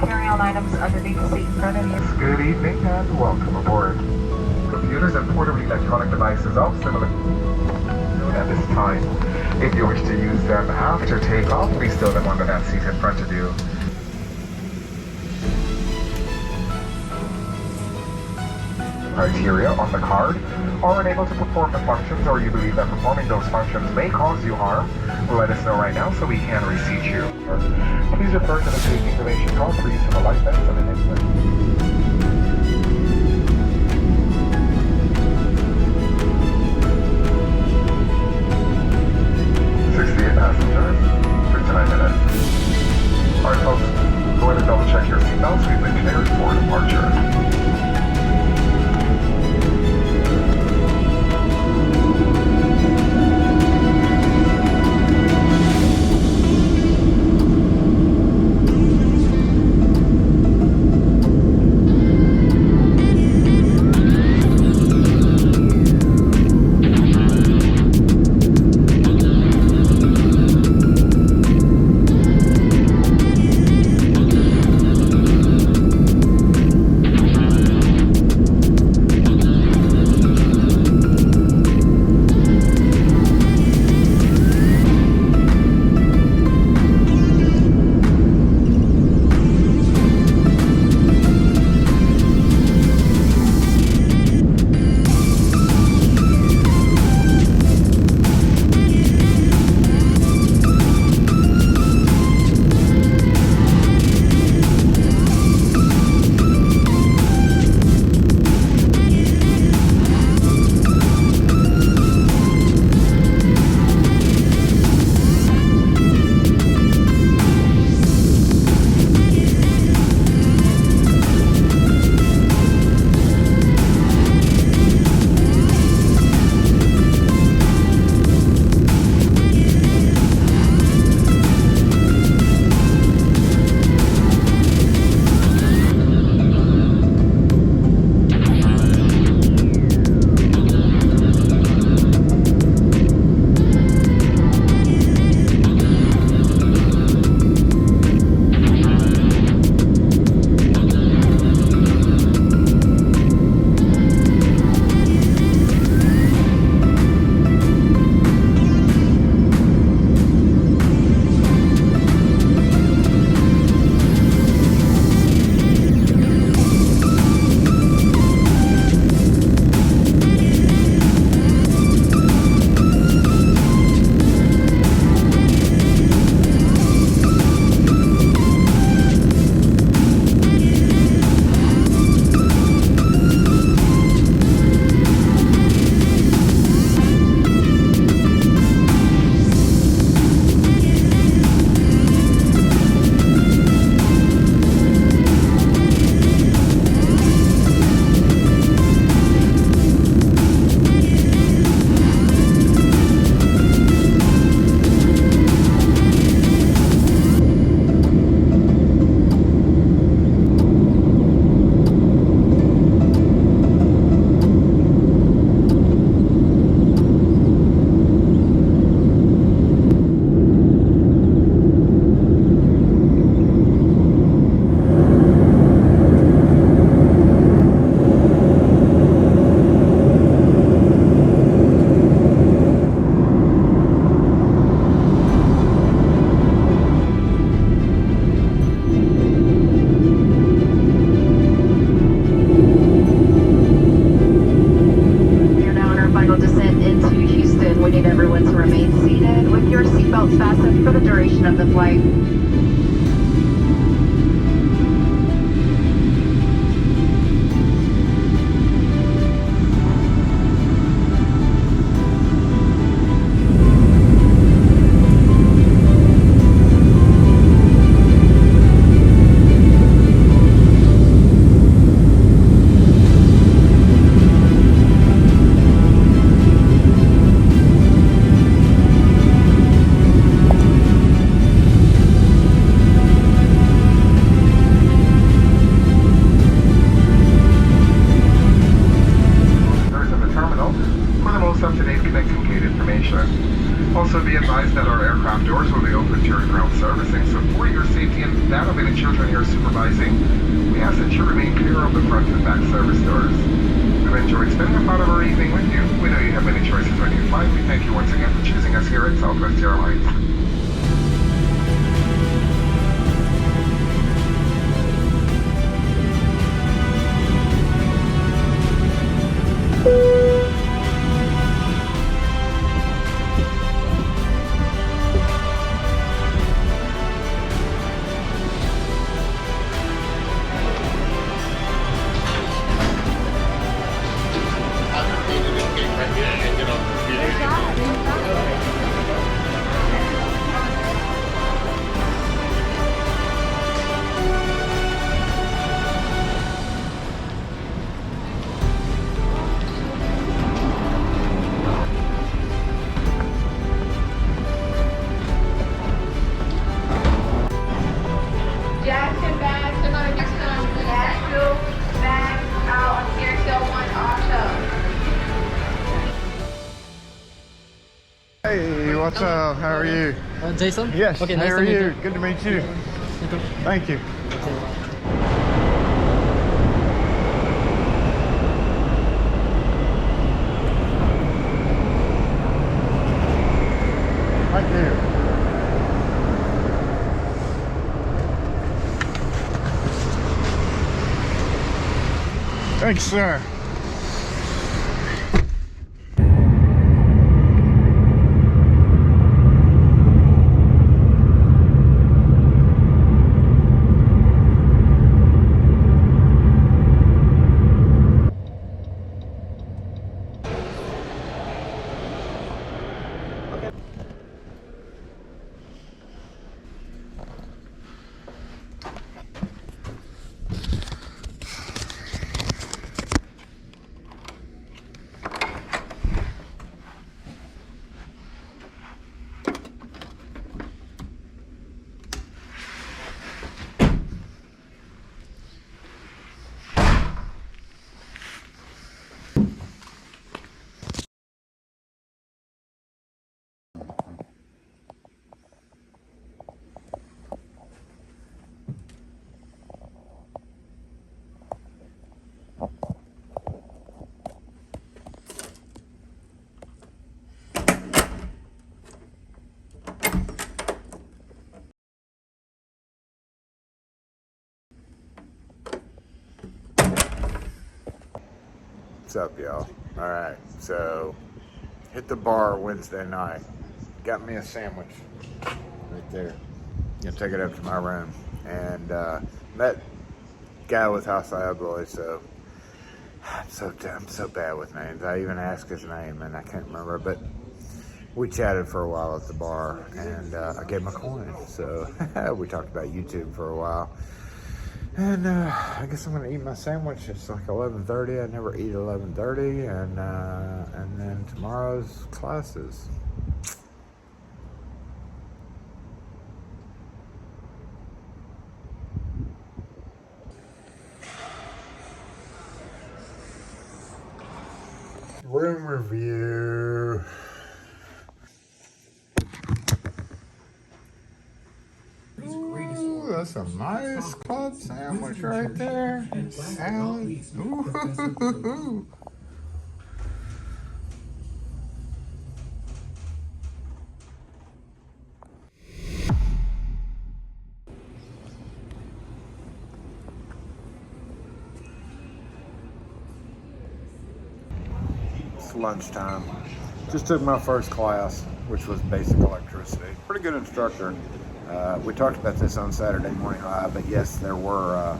carry-on items underneath the seat in front of you. Good evening and welcome aboard. Computers and portable electronic devices of similar at this time. If you wish to use them after takeoff, please stow them under that seat in front of you. Criteria on the card are unable to perform the functions, or you believe that performing those functions may cause you harm, let us know right now so we can reseat you. Please refer to the safety information card for use of the light vest and an exit. Passengers, 59 minutes. Alright folks, go ahead and double check your seatbelts. We've been cleared for departure. information. Also be advised that our aircraft doors will be open during ground servicing, so for your safety and that of any children you're supervising, we ask that you remain clear of the front and back service doors. We've enjoyed spending a part of our evening with you. We know you have many choices when you fly. We thank you once again for choosing us here at Southwest Airlines. Jackson bags, they're going to Jacksonville bags out on Carousel 1 auto. Hey, what's up? How are you? Jason? Yes, Okay, how nice are to meet you? Good to meet you. Thank you. Thank you. Thanks, sir. What's up, y'all? All right, so hit the bar Wednesday night. Got me a sandwich right there. Gonna take it up to my room and met guy with House Boy. So I'm so bad with names. I even asked his name and I can't remember, but we chatted for a while at the bar and I gave him a coin. So we talked about YouTube for a while. And I guess I'm gonna eat my sandwich. It's like 11:30. I never eat at 11:30, and then tomorrow's classes. Room review. Ooh, that's a nice club sandwich right there. Salad. Ooh. It's lunchtime. Just took my first class, which was basic electricity. Pretty good instructor. We talked about this on Saturday morning live, but yes, there were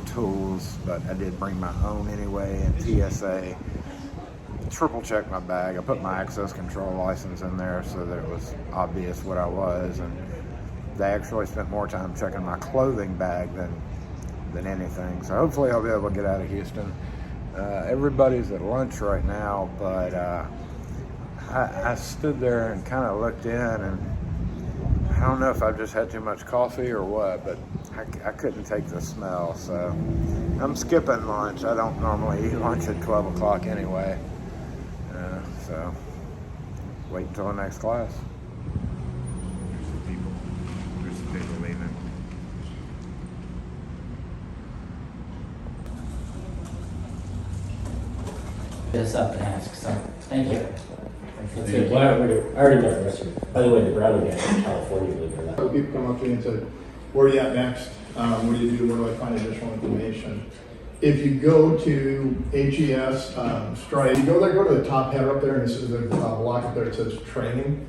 tools, but I did bring my own anyway. And TSA triple checked my bag. I put my access control license in there so that it was obvious what I was, and they actually spent more time checking my clothing bag than anything. So hopefully I'll be able to get out of Houston. Everybody's at lunch right now, but I stood there and kind of looked in, and I don't know if I just had too much coffee or what, but I couldn't take the smell, so I'm skipping lunch. I don't normally eat lunch at 12 o'clock anyway, so wait until the next class. There's some people leaving. This up and ask, so, thank you. Well, I already met the rest of you. By the way, the Browning guy in California, believe it or not. So people come up to me and say, where are you at next? What do you do? Where do I find additional information? If you go to HES, Stripe, you go there, go to the top header up there, and this is the block up there, it says training.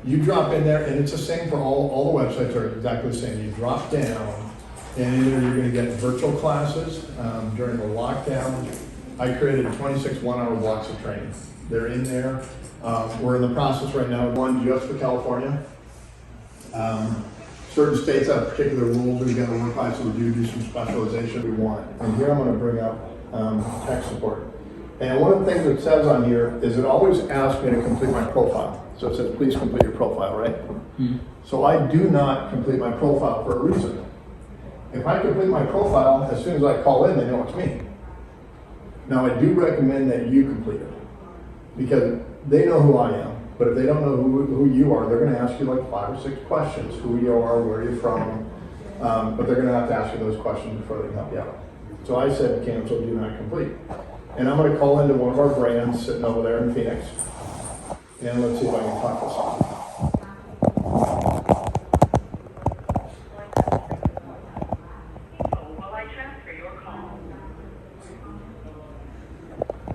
You drop in there, and it's the same for all the websites are exactly the same. You drop down, and in there you're gonna get virtual classes. During the lockdown, I created 26 one-hour blocks of training. They're in there. We're in the process right now of one just for California. Certain states have particular rules we've got to work by, so we do some specialization we want. And here I'm going to bring up tech support. And one of the things it says on here is it always asks me to complete my profile. So it says, please complete your profile, right? Mm-hmm. So I do not complete my profile for a reason. If I complete my profile, as soon as I call in, they know it's me. Now I do recommend that you complete it because they know who I am. But if they don't know who you are, they're going to ask you like 5 or 6 questions. Who you are, where you're from. But they're going to have to ask you those questions before they can help you out. So I said cancel, do not complete. And I'm going to call into one of our brands sitting over there in Phoenix. And let's see if I can talk this off.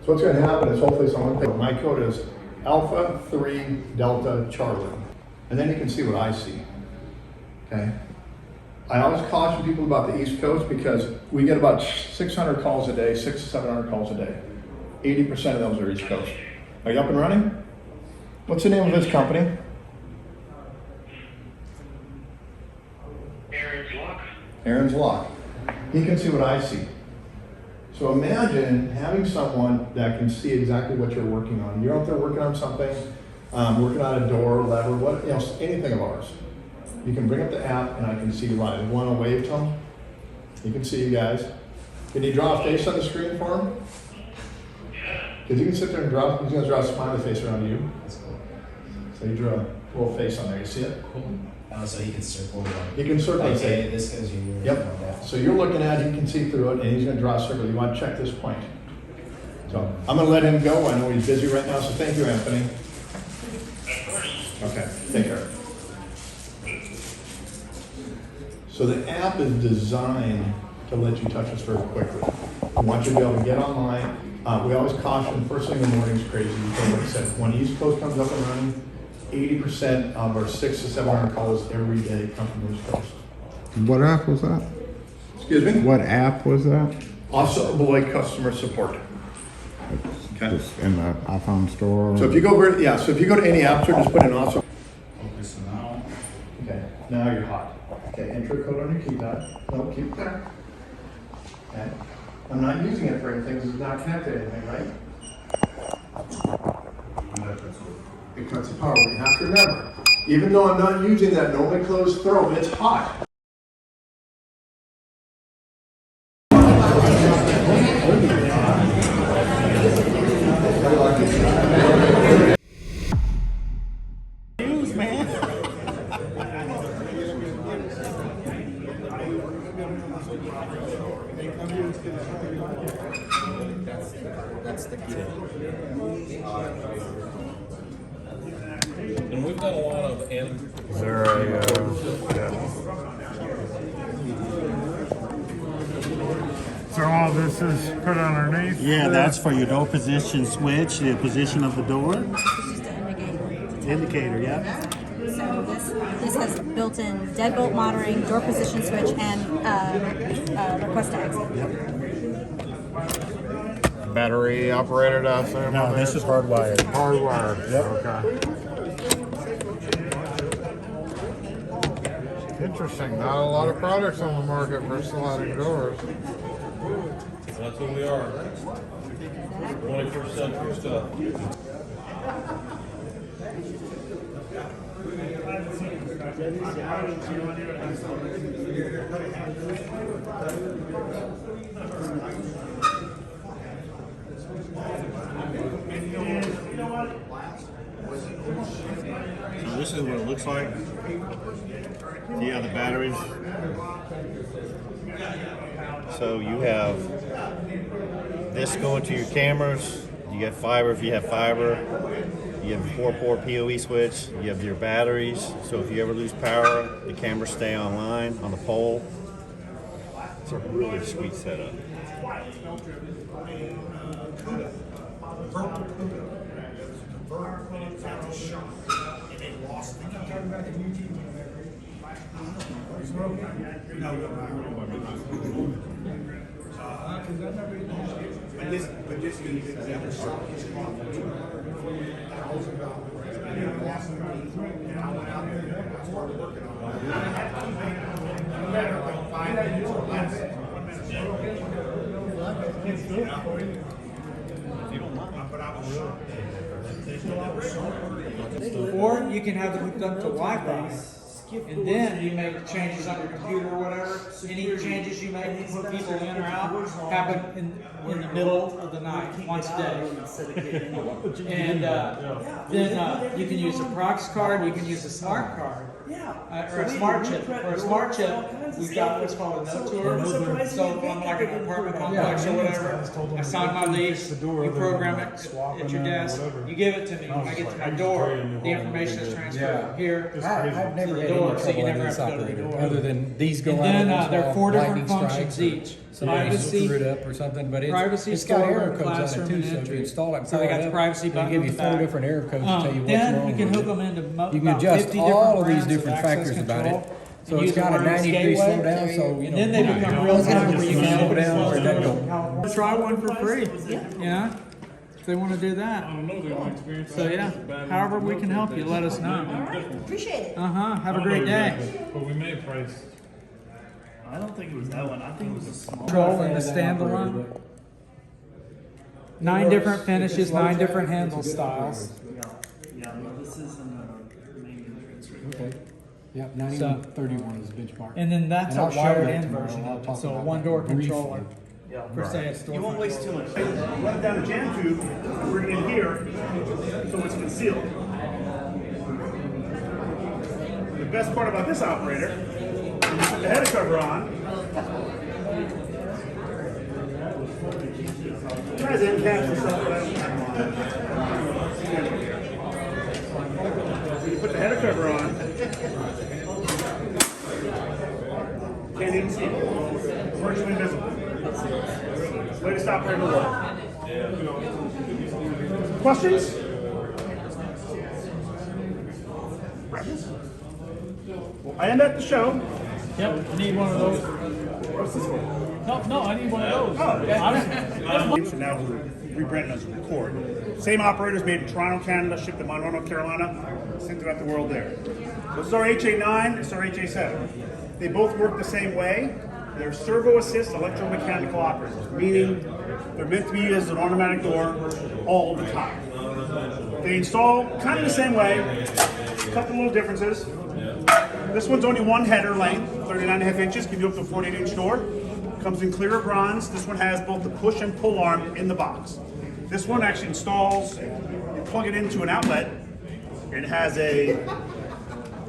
So what's going to happen is hopefully someone thinks my code is Alpha 3 Delta Charlie. And then you can see what I see. Okay? I always caution people about the East Coast because we get about 600 calls a day, 600 to 700 calls a day. 80% of those are East Coast. Are you up and running? What's the name of this company? Aaron's Lock. Aaron's Lock. He can see what I see. So imagine having someone that can see exactly what you're working on. You're out there working on something, working on a door, lever, what else, anything of ours. You can bring up the app and I can see you live. Want to wave to them? You can see you guys. Can you draw a face on the screen for him? Because you can sit there and draw, he's going to draw a smiley face around you. So you draw a little face on there, you see it? Cool. So he can circle. He can circle. Okay, this goes here. Yep. So you're looking at it, he can see through it, and he's going to draw a circle. You want to check this point. So I'm going to let him go. I know he's busy right now, so thank you, Anthony. Of course. Okay, take care. So the app is designed to let you touch us very quickly. We want you to be able to get online. We always caution, first thing in the morning is crazy. Because like I said, when East Coast comes up and running, 80% of our 600 to 700 calls every day come from the East Coast. What app was that? Excuse me? What app was that? Also, Beloit customer support. Okay. Just in the iPhone store? So if you go over, so if you go to any app store, just put in also. Focus now. Okay, now you're hot. Okay, enter code on your keypad. No, keep it there. Okay. I'm not using it for anything because it's not connected to anything, right? It cuts the power. You have to remember, even though I'm not using that normally closed throat, it's hot. That's the key. And we've done a lot of Is there a, So all this is put underneath? Yeah, that's for your door position switch, the position of the door. It's just an Indicator, yeah. So this has built-in deadbolt monitoring, door position switch, and request to exit. battery operated, I assume? No, this is hardwired. Hardwired. Yep. Okay. Interesting. Not a lot of products on the market for sliding doors. That's who we are. 21st century stuff. You know what? this is what it looks like. See how the batteries. So you have this going to your cameras. You get fiber if you have fiber. You have a 4-port PoE switch. You have your batteries. So if you ever lose power, the cameras stay online on the pole. It's a really sweet setup. Or you can have it hooked up to Wi-Fi, and then you make changes on your computer or whatever. Any changes you make to put people in or out happen in the middle of the night, once a day. And then you can use a Prox card, you can use a smart card. Or a smart chip. For a smart chip, we've got what's called a no tour. So on like an apartment complex or whatever, I sign my lease, you program it at your desk, you give it to me. When I get to my door, the information is transferred here I've to never the had door, any so you trouble never with have this to go to the operator, door. other than these go And out then and there are 4 different lightning functions strikes or each. somebody Privacy, screwed up or something, but privacy, it's got store, error codes on classroom, it too, and so if you entry. install it and So they power got it the up, privacy they'll button give on you the 4 back. different error codes to tell you what's Then wrong you can with hook it. them into You can about adjust 50 all of these brands of different access factors about control. it. So And it's use got the a wireless 90-degree gateway. slowdown, so you know. And then they become real time where you can slow down or it doesn't go. try one for free. Yeah. If they want to do that. So yeah, however we can help you, let us know. Appreciate it. Have a great day. But we may price. I don't think it was that one. I think it was a small. Control and the standalone. 9 different finishes, 9 different handle styles. Yeah, this is in the main entrance right Okay. Yep, 9131 is the benchmark. And then that's And a I'll show wired that in tomorrow. version I'll of it. talk So a about one door that briefly. controller. Per se, it's door. You won't waste too much. Run it down the jam tube, bring it in here, so it's concealed. The best part about this operator, when you put the header cover on, tries end caps and stuff, but I don't have one. You put the header cover on, can't even see it. Virtually invisible. Way to stop right in the world. Questions? I end at the show. Yep, I need one of those. What's this for? No, I need one of those. So now we're rebranding as Record. Same operators made in Toronto, Canada, shipped to Monroe, North Carolina, sent throughout the world there. This is our HA9, this is our HA7. They both work the same way. They're servo assist electromechanical operators, meaning they're meant to be used as an automatic door all the time. They install kind of the same way, a couple little differences. This one's only 1 header length, 39.5 inches, give you up to a 48-inch door. Comes in clear bronze. This one has both the push and pull arm in the box. This one actually installs, you plug it into an outlet, it has a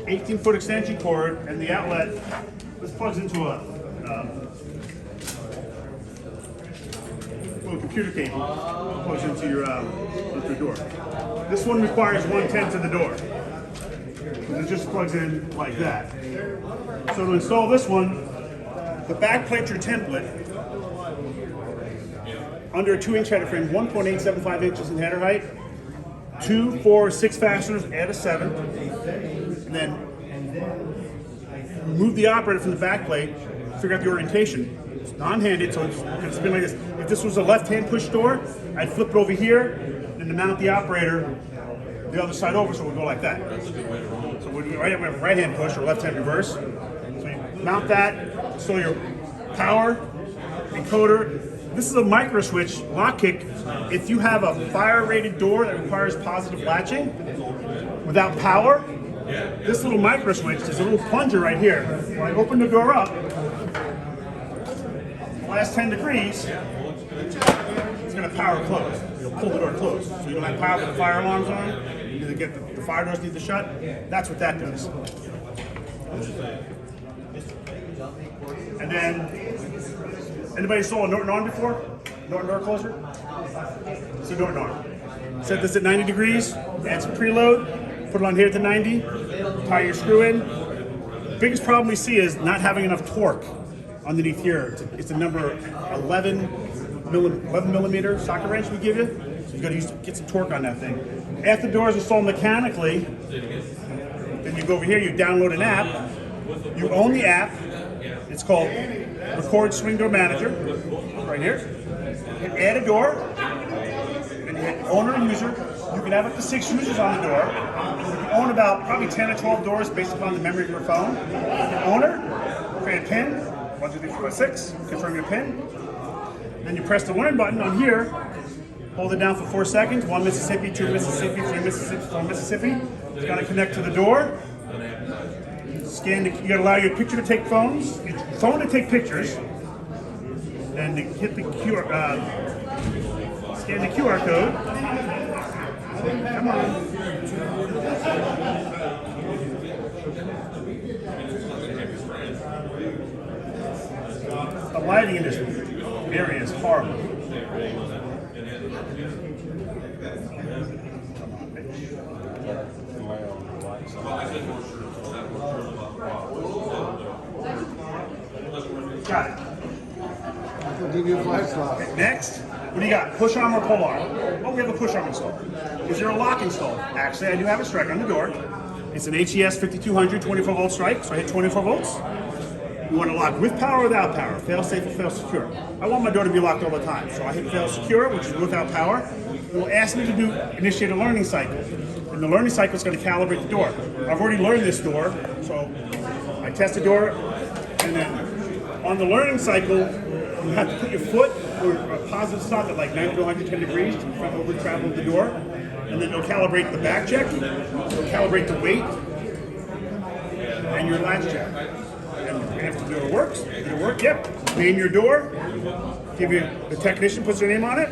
18-foot extension cord, and the outlet, this plugs into a little computer cable, plugs into your door. This one requires 1/10 of the door. It just plugs in like that. So to install this one, the back plate your template under a 2-inch header frame, 1.875 inches in header height, 2, 4, 6 fasteners, add a 7, and then remove the operator from the back plate, figure out the orientation. It's non-handed, so it's going to spin like this. If this was a left-hand push door, I'd flip it over here, and to mount the operator the other side over, so it would go like that. So we have a right-hand push or left-hand reverse. So you mount that, so your power, encoder. This is a micro switch lock kick. If you have a fire-rated door that requires positive latching without power, this little micro switch, there's a little plunger right here. When I open the door up, the last 10 degrees, it's going going to power close. You'll pull the door closed. So you don't have power with the fire alarms on. You need to get the fire doors need to shut. That's what that does. And then, anybody saw a Norton arm before? Norton door closer? It's a Norton arm. Set this at 90 degrees, add some preload, put it on here at the 90, tie your screw in. The biggest problem we see is not having enough torque underneath here. It's a number 11 millimeter socket wrench we give you. So you got to get some torque on that thing. After the door is installed mechanically, then you go over here, you download an app. You own the app. It's called Record Swing Door Manager, right here. You add a door, and you hit owner and user. You can have up to 6 users on the door. You own about probably 10 or 12 doors based upon the memory of your phone. Owner, create a pin, 1, 2, 3, 4, 5, 6, confirm your pin. Then you press the learn button on here, hold it down for 4 seconds, 1 Mississippi, 2 Mississippi, 3 Mississippi, 4 Mississippi. It's gonna connect to the door. Scan, you gotta allow your picture to take phone to take pictures, and to hit the QR, scan the QR code. Come on. The lighting in this area is horrible. Got it. I'll give you a flashlight. Okay, next, what do you got? Push arm or pull arm? Oh, we have a push arm installed. Is there a lock installed? Actually, I do have a strike on the door. It's an HES 5200 24 volt strike, so I hit 24 volts. You want to lock with power or without power, fail safe or fail secure. I want my door to be locked all the time, so I hit fail secure, which is without power. It will ask me to initiate a learning cycle. And the learning cycle is going to calibrate the door. I've already learned this door, so I test the door, and then on the learning cycle, you have to put your foot or a positive stop at like 90 to 110 degrees to front over travel the door, and then it'll calibrate the back check, it'll calibrate the weight, and your latch check. And if the door works, did it work? Yep. Name your door, give you the technician puts their name on it,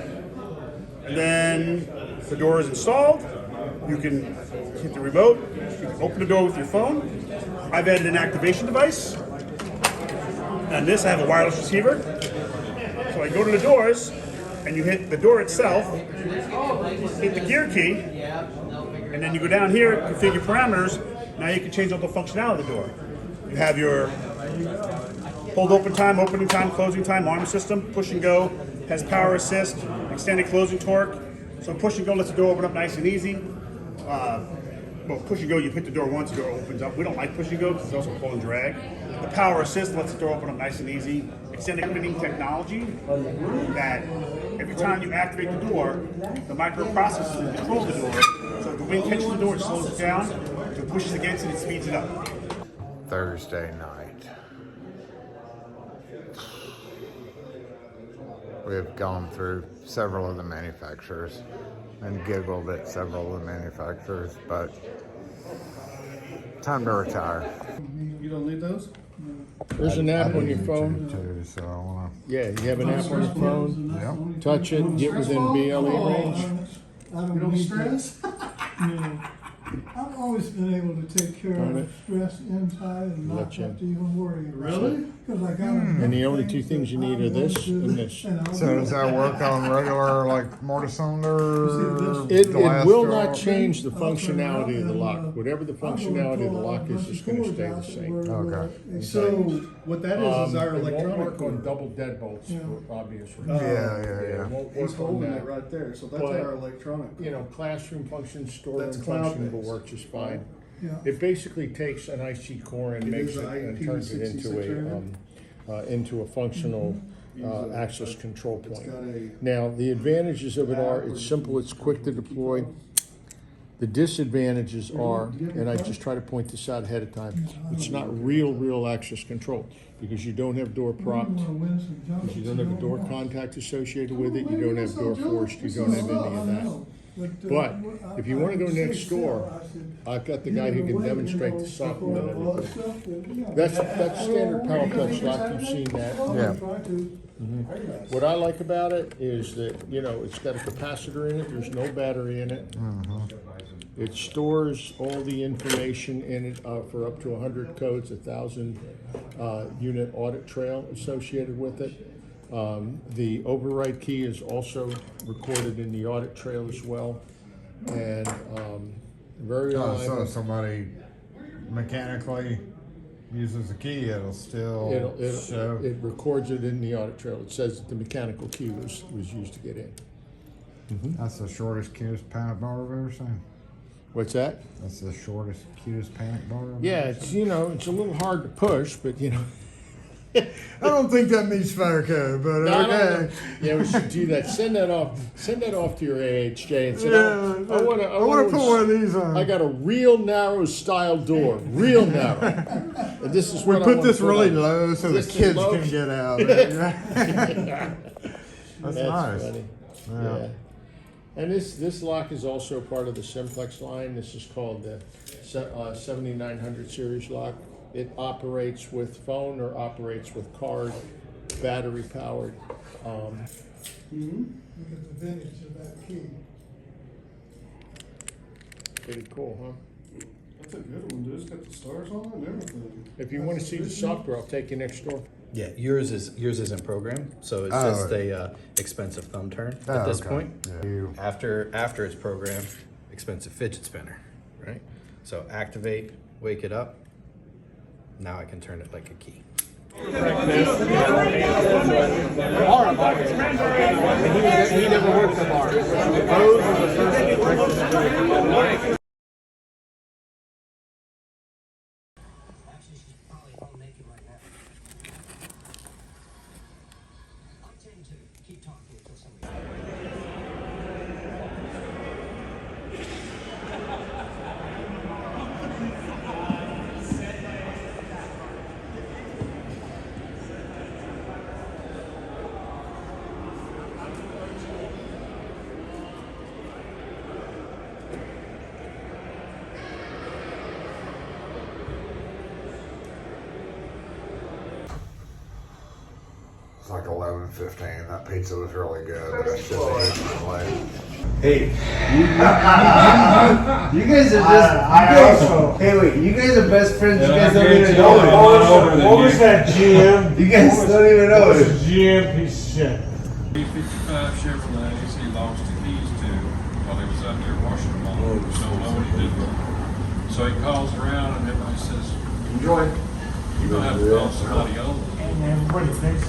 and then the door is installed. You can hit the remote, you can open the door with your phone. I've added an activation device. On this, I have a wireless receiver. So I go to the doors, and you hit the door itself, hit the gear key, and then you go down here, configure parameters. Now you can change all the functionality of the door. You have your hold open time, opening time, closing time, arm system, push and go, has power assist, extended closing torque. So push and go lets the door open up nice and easy. Well, push and go, you hit the door once, the door opens up. We don't like push and go because it's also pull and drag. The power assist lets the door open up nice and easy. Extended opening technology that every time you activate the door, the microprocessor controls the door. So if the wind catches the door, it slows it down. If it pushes against it, it speeds it up. Thursday night. We have gone through several of the manufacturers and giggled at several of the manufacturers, but time to retire. You don't need those? There's an app on your phone. Too, so I wanna... Yeah, you have an app on your phone. Yep. Touch it, get within BLE range. You don't stress? No. I've always been able to take care of stress inside and not have to even worry about it. Really? Because I got And the only two things you need are this and this. So does that work on regular, like, mortise-cylinder? It will not change the functionality of the lock. Whatever the functionality of the lock is going to stay the same. Okay. So what that is our electronic. It won't work on double deadbolts for obvious reasons. Yeah. It won't work on that. right there, so that's But, our electronic. You know, classroom functions, storeroom That's functions will cloud-based. work just fine. Yeah. It basically takes an IC core and makes it and turns it into a functional access control point. Now, the advantages of it are it's simple, it's quick to deploy. The disadvantages are, and I just try to point this out ahead of time, it's not real access control because you don't have door props, because you don't have a door contact associated with it, you don't have door force, you don't have any of that. But if you want to go next door, I've got the guy who can demonstrate the software and everything. That's standard power clutch lock. You've seen that. Yeah. What I like about it is that, you know, it's got a capacitor in it. There's no battery in it. It stores all the information in it for up to 100 codes, 1,000 unit audit trail associated with it. The override key is also recorded in the audit trail as well. And very So reliable. if somebody mechanically uses a key, it'll still show. It records it in the audit trail. It says that the mechanical key was used to get in. That's the shortest, cutest panic bar I've ever seen. What's that? That's the shortest, cutest panic bar I've Yeah, ever it's, seen. you know, it's a little hard to push, but you know. I don't think that meets fire code, but No, okay. Yeah, we should do that. Send that off to your AHJ and say, I want to put one of these on. I got a real narrow style door, real narrow. And this is We what I put wanna this really on. low so the This is kids low. can get out. That's nice. Funny. Yeah. Yeah. And this lock is also part of the Simplex line. This is called the 7900 series lock. It operates with phone or operates with card, battery powered. Look at the vintage of that key. Pretty cool, huh? That's a good one, dude. It's got the stars on it and everything. If you want to see the software, I'll take you next door. Yeah, yours isn't programmed, so it's Oh, just right. a expensive thumb turn Oh, at this okay. point. Yeah. After it's programmed, expensive fidget spinner, right? So activate, wake it up. Now I can turn it like a key. He never worked the bar. It's like 11:15. That pizza was really good, but it's just late. Hey, you guys are just. Hey, wait, you guys are best friends. You guys don't even know it. What was that, GM? You guys don't even know it. GM piece of shit. 55 Chevrolets he lost the keys to while he was out there washing them all. So nobody did them. So he calls around and everybody says, Enjoy. you're going to have to call somebody else. And everybody thinks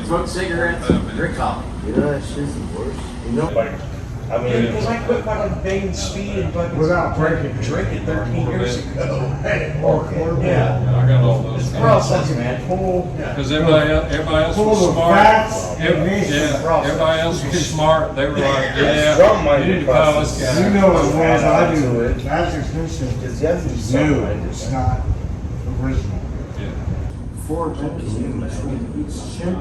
Smoke cigarettes, drink coffee. You know, that shit's the worst. You know, I mean, Because I quit fucking banging speed and fucking without breaking. drinking 13 years ago. Yeah, I got all those. We're all such, man. Because everybody else Full was of smart. facts and Everybody else was smart. They were like, yeah, you need to call this guy. You know as well as I do it. That transmission is new. It's not original. Ford it's shit.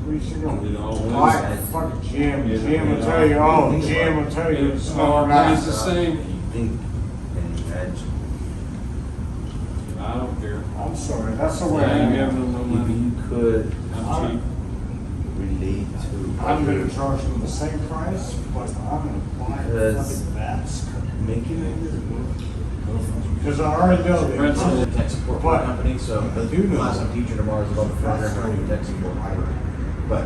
We should go. Like fucking Jim. Jim will tell you all. Jim will tell you it's not right. It's the same. I don't care. I'm sorry. That's the way I I ain't am. giving them no money. you could I'm cheap. relate to. I'm gonna charge them the same price, but I'm gonna buy a Because- fucking mask. Making Because I already know I'm that. a tech support for the company, so the class I'm teaching tomorrow is about the program how to do tech support. But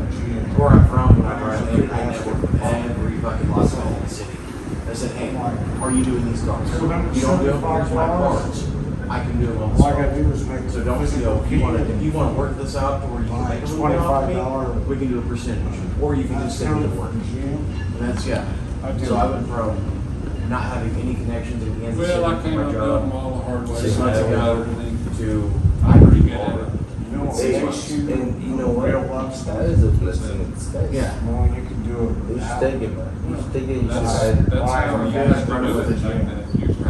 where I'm from, whenever I landed, I networked with every fucking Los Angeles city. I said, hey, are you doing these cars? You don't do them, here's my cards. I can do them on the All I gotta do is make. So don't, you know, if you wanna work this out to where you can make a little bit off me, we can do a percentage. Or you can just say it work. And that's, yeah. So I went from not having any connections in Kansas City Well, I for came my up job them all the hard way. 6 months I got ago everything. to I'm pretty good at it. and you know what? That is a blessing in disguise. Yeah. Well, you can do it. You should take it, man. You should take it. You That's should how you guys do it.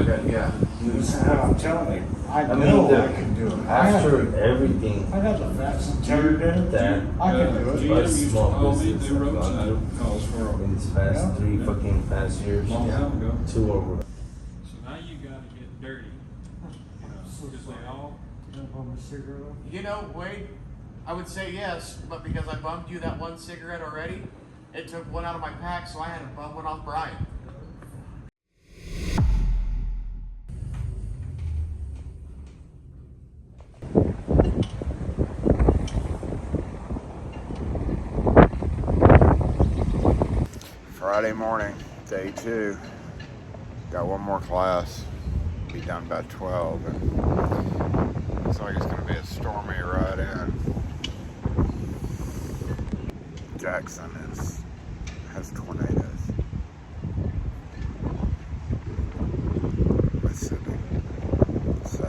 Okay, yeah. This is what I'm telling you. I mean, know I can do it. after everything. I got the facts and Turned that. I can do it. GM used to call me, do roadside calls for them. in these past past years. Long time ago. 2 over. So now you gotta get dirty. Because they all, You know, Wade, I would say yes, but because I bummed you that one cigarette already, it took one out of my pack, so I had to bum one off Brian. Friday morning, day 2. Got one more class. Be done by 12. And looks like it's going to be a stormy ride in. Jackson has tornadoes. Mississippi. So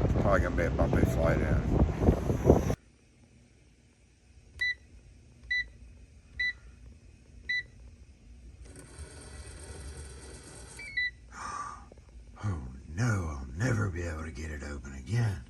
it's probably going to be a bumpy flight in. Oh no, I'll never be able to get it open again.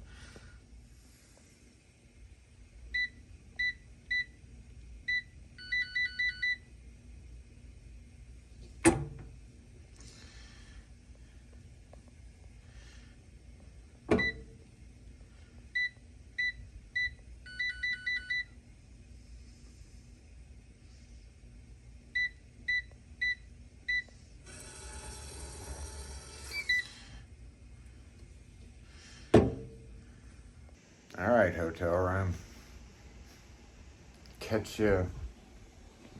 All right, hotel room. Catch you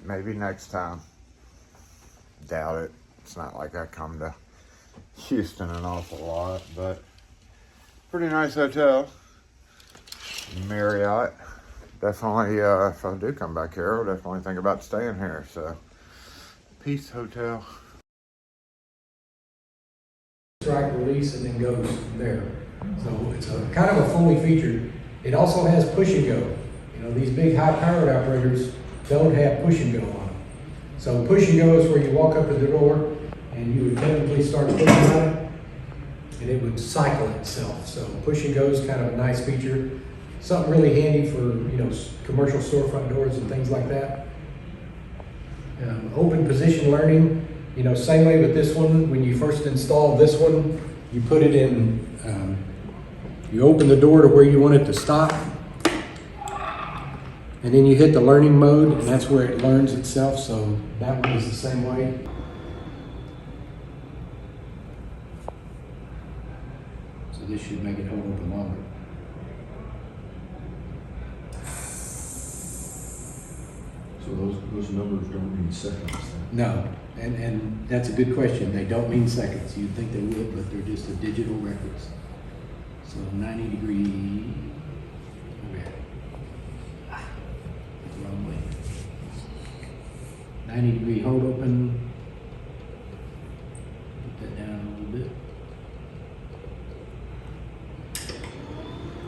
maybe next time. Doubt it. It's not like I come to Houston an awful lot, but pretty nice hotel. Marriott. Definitely, if I do come back here, I'll definitely think about staying here. So, Peace Hotel. Strike release and then goes there. So it's a kind of a fully featured. It also has push and go. You know, these big high powered operators don't have push and go on them. So push and go is where you walk up to the door and you would typically start pushing on it and it would cycle itself. So push and go is kind of a nice feature. Something really handy for, you know, commercial storefront doors and things like that. Open position learning, you know, same way with this one. When you first install this one, you put it in, you open the door to where you want it to stop, and then you hit the learning mode, and that's where it learns itself. So that one is the same way. So this should make it hold open longer. So those numbers don't mean seconds then? No, and that's a good question. They don't mean seconds. You'd think they would, but they're just a digital records. So 90 degree, okay. The wrong way. 90 degree hold open. Put that down a little bit.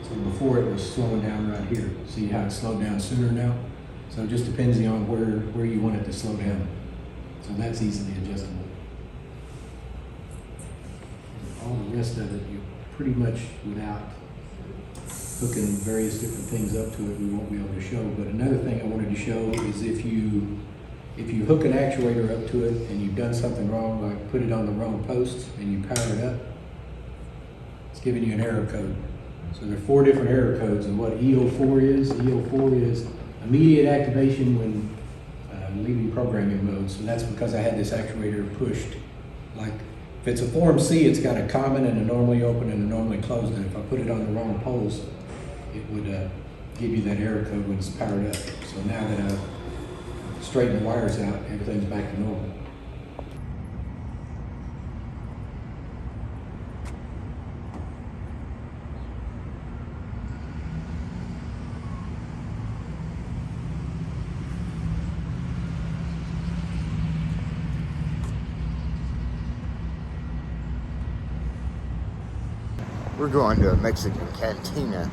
So before it was slowing down right here. See how it slowed down sooner now? So it just depends on where you want it to slow down. So that's easily adjustable. All the rest of it, you pretty much, without hooking various different things up to it, we won't be able to show. But another thing I wanted to show is if you hook an actuator up to it and you've done something wrong, like put it on the wrong post and you power it up, it's giving you an error code. So there are 4 different error codes, and what EO4 is, EO4 is immediate activation when leaving programming mode. So that's because I had this actuator pushed. Like if it's a Form C, it's got a common and a normally open and a normally closed, and if I put it on the wrong poles, it would give you that error code when it's powered up. So now that I've straightened the wires out, everything's back to normal. We're going to a Mexican cantina.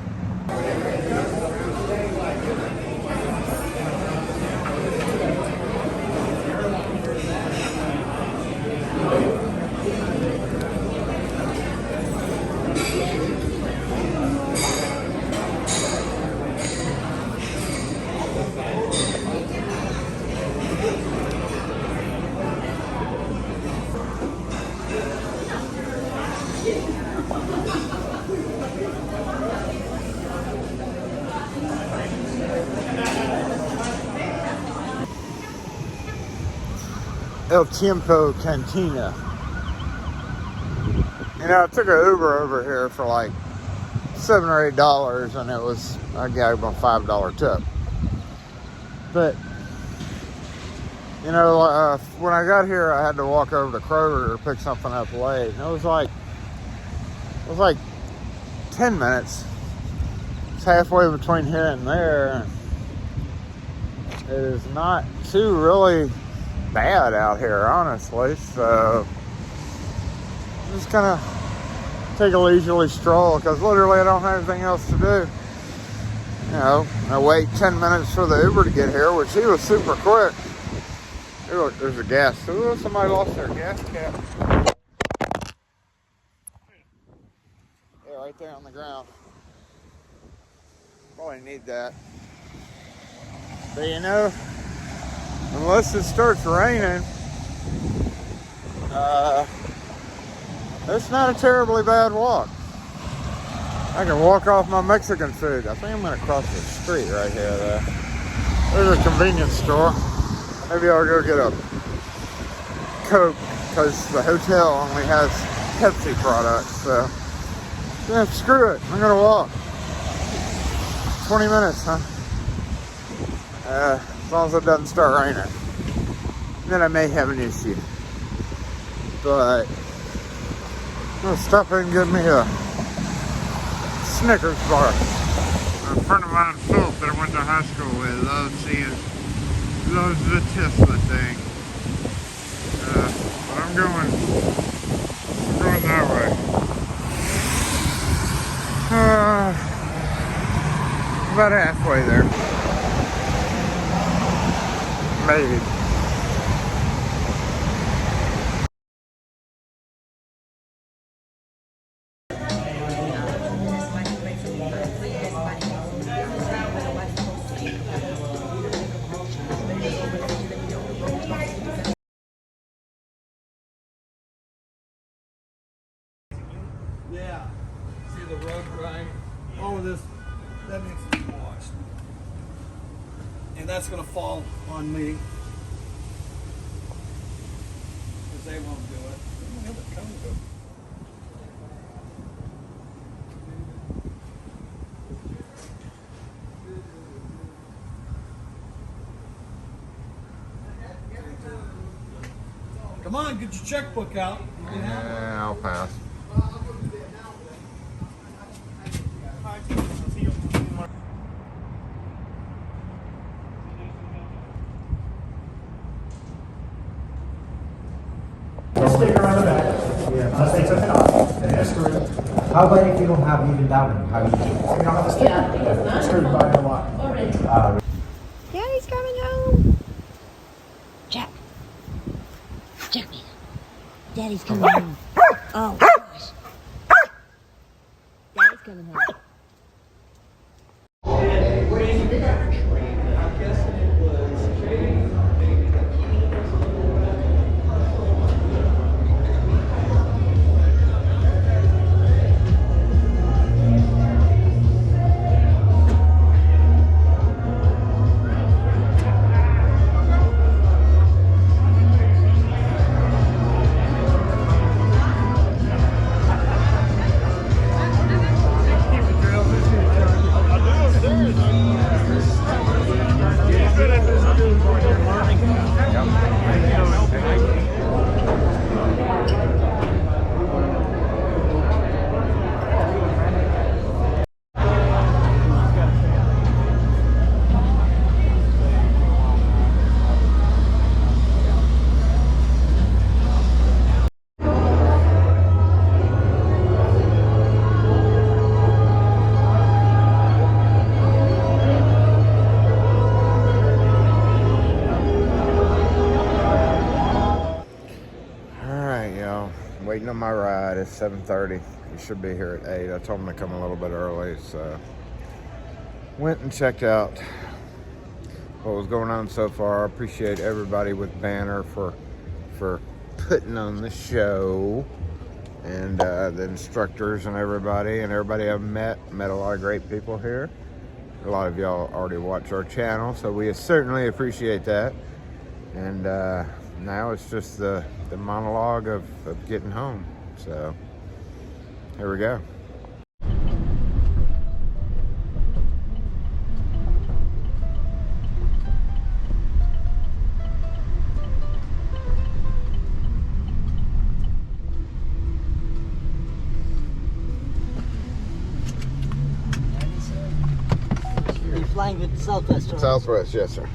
El Tiempo Cantina. You know, I took an Uber over here for like $7 or $8, and it was, I gave them a $5 tip. But, you know, when I got here, I had to walk over to Kroger to pick something up late. And it was like 10 minutes. It's halfway between here and there. It is not too really bad out here, honestly. So, just kind of take a leisurely stroll, because literally I don't have anything else to do. You know, I wait 10 minutes for the Uber to get here, which he was super quick. Hey, look, there's a gas. Ooh, somebody lost their gas cap. Yeah, right there on the ground. Probably need that. But you know, unless it starts raining, it's not a terribly bad walk. I can walk off my Mexican food. I think I'm going to cross the street right here, though. There's a convenience store. Maybe I'll go get a Coke, because the hotel only has Pepsi products. So, yeah, screw it. I'm going to walk. 20 minutes, huh? As long as it doesn't start raining. Then I may have an issue. But I'm going to stop and get me a Snickers bar. A friend of mine, Philip, that I went to high school with, loves the Tesla thing. But I'm going that way. About halfway there. Maybe. Yeah. See the rug right? All of this, that needs to be washed. And that's gonna fall on me. Because they won't do it. Where the hell did it go? Come on, get your checkbook out. Yeah, I'll pass. Sticker on the back. Unless they took it off. How about if you don't have even that one? How do you do it? You don't have a sticker? Yeah. Screwed by the lock. Daddy's coming home. Jack. Jackie. Daddy's coming home. Oh, gosh. Daddy's coming home. Waiting on my ride. It's 7:30. He should be here at 8. I told him to come a little bit early, so went and checked out what was going on so far. I appreciate everybody with Banner for putting on the show, and the instructors and everybody I've met a lot of great people here. A lot of y'all already watch our channel, so we certainly appreciate that. And now it's just the monologue of getting home. So here we go. You're flying with Southwest, right? Southwest, yes, sir.